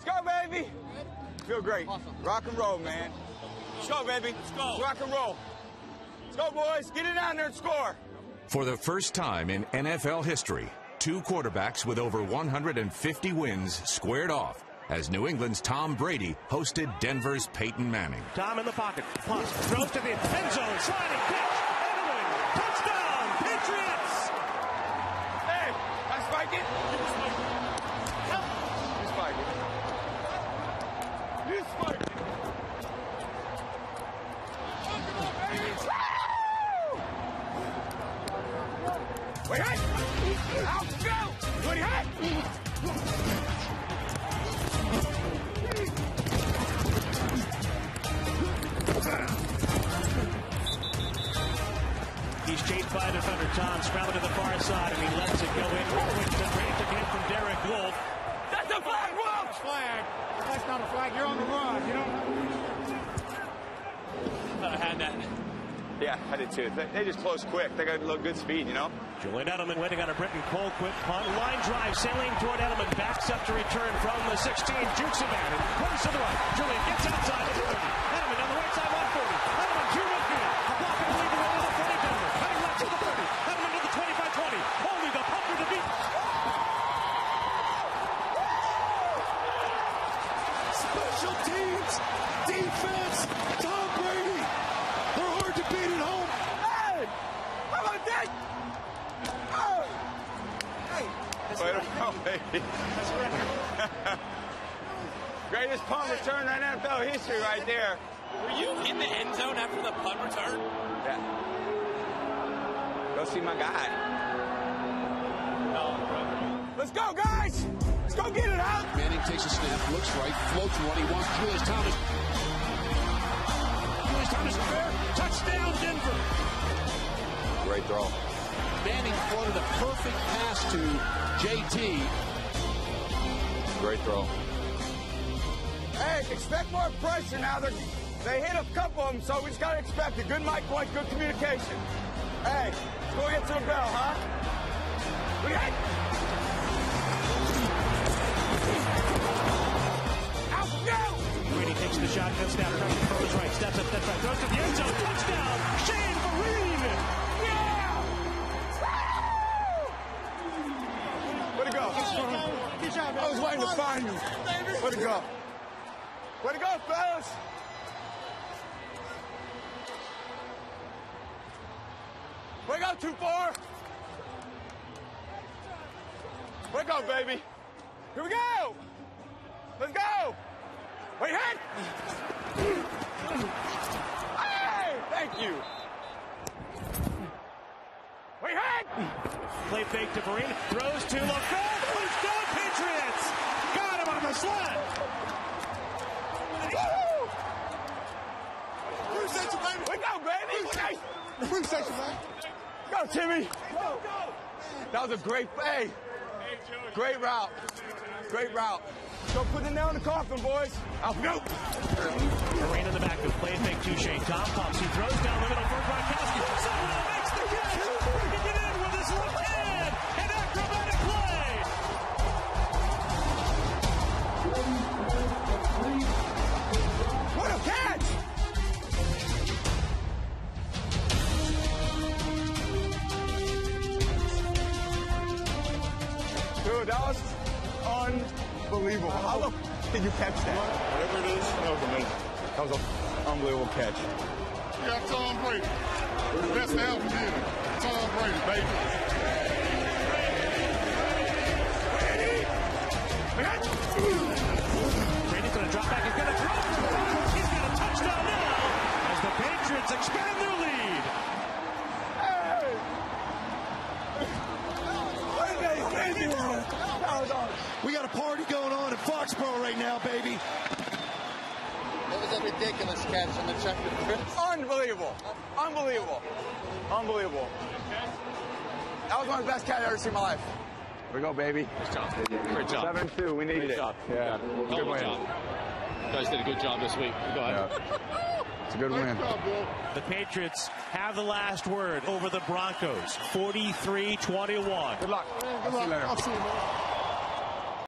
go, baby. Feel great. Awesome. Rock and roll, man. Let's go, baby. Let's go. Let's rock and roll. Let's go, boys. Get it down there and score. For the first time in NFL history, two quarterbacks with over 150 wins squared off as New England's Tom Brady hosted Denver's Peyton Manning. Tom in the pocket. Plus, throws to the end zone. Sliding catch. Edwin. Touchdown. Patriots. Hey, I spike it. You spike it. You spike it. Wait, hey! Out, go! Wait, hey! He's chased by defender Tom, scrambling to the far side, and he lets it go in. Quick to Brady again from Derek Wolf. That's a flag, Wolf! Flag. That's not a flag. You're on the run. You don't. I had that. Yeah, I did too. They just close quick. They got a little good speed, you know? Julian Edelman waiting on a Britton Cole quick punt. Line drive, sailing toward Edelman. Backs up to return from the 16. Jukes him out and runs to the right. Julian gets outside at the 30. Edelman on the right side, 140. Edelman to midfield. A block and a lead to the 40 Denver. Cutting left to the 30. Edelman to the 25-20. Only the punter to beat. Special teams, defense, Tom Brady. They're hard to beat at home. Hey! How about that? Oh! Hey! Wait a minute, baby. That's right. Greatest punt return in NFL history right there. Were you in the end zone after the punt return? Yeah. Go see my guy. Let's go, guys! Let's go get it out! Manning takes a snap, looks right, floats one. He wants Julius Thomas. Julius Thomas fair. Touchdown, Denver. Great throw. Manning floated a perfect pass to JT. Great throw. Hey, expect more pressure now. They hit a couple of them, so we just got to expect it. Good mic point, good communication. Hey, let's go get to the bell, huh? We got out, go! Brady takes the shotgun snap, pressure from his right, steps up, throws to the end zone, touchdown! Shane Vereen! Yeah! Way to go. Good job, I was waiting to find you. Way to go. Way to go, fellas. Way to go, 2-4. Way to go, baby. Here we go. Let's go. Wait, hey. Hey, thank you. Wait, hey. Play fake to Vereen, throws to LaFell, who's gone, Patriots! Got him on the slant! We go, baby! Go, Timmy! That was a great play. Great route. Great route. Go put the nail in the coffin, boys. Out we go. Vereen in the backfield, play fake to Shane. Tom pumps, he throws down the middle for Gronkowski. Someone makes the catch! He can get in with his left hand! An acrobatic play! What a catch! Dude, that was unbelievable. How did you catch that? Whatever it is, that was amazing. That was an unbelievable catch. Yeah, Tom Brady. The best ever did it. Tom Brady, baby. Brady's going to drop back. He's going to throw. He's got a touchdown now as the Patriots expand their lead. Hey! What did they say? We got a party going on in Foxborough right now, baby. That was a ridiculous catch on the check. Unbelievable. Unbelievable. Unbelievable. That was one of the best catches I've ever seen in my life. Here we go, baby. Good job. Great job. 7-2. We needed it. Job. Yeah. Good job. You guys did a good job this week. Go ahead. Yeah. It's a good win. The Patriots have the last word over the Broncos, 43-21. Good luck. Good luck. I'll see you, man.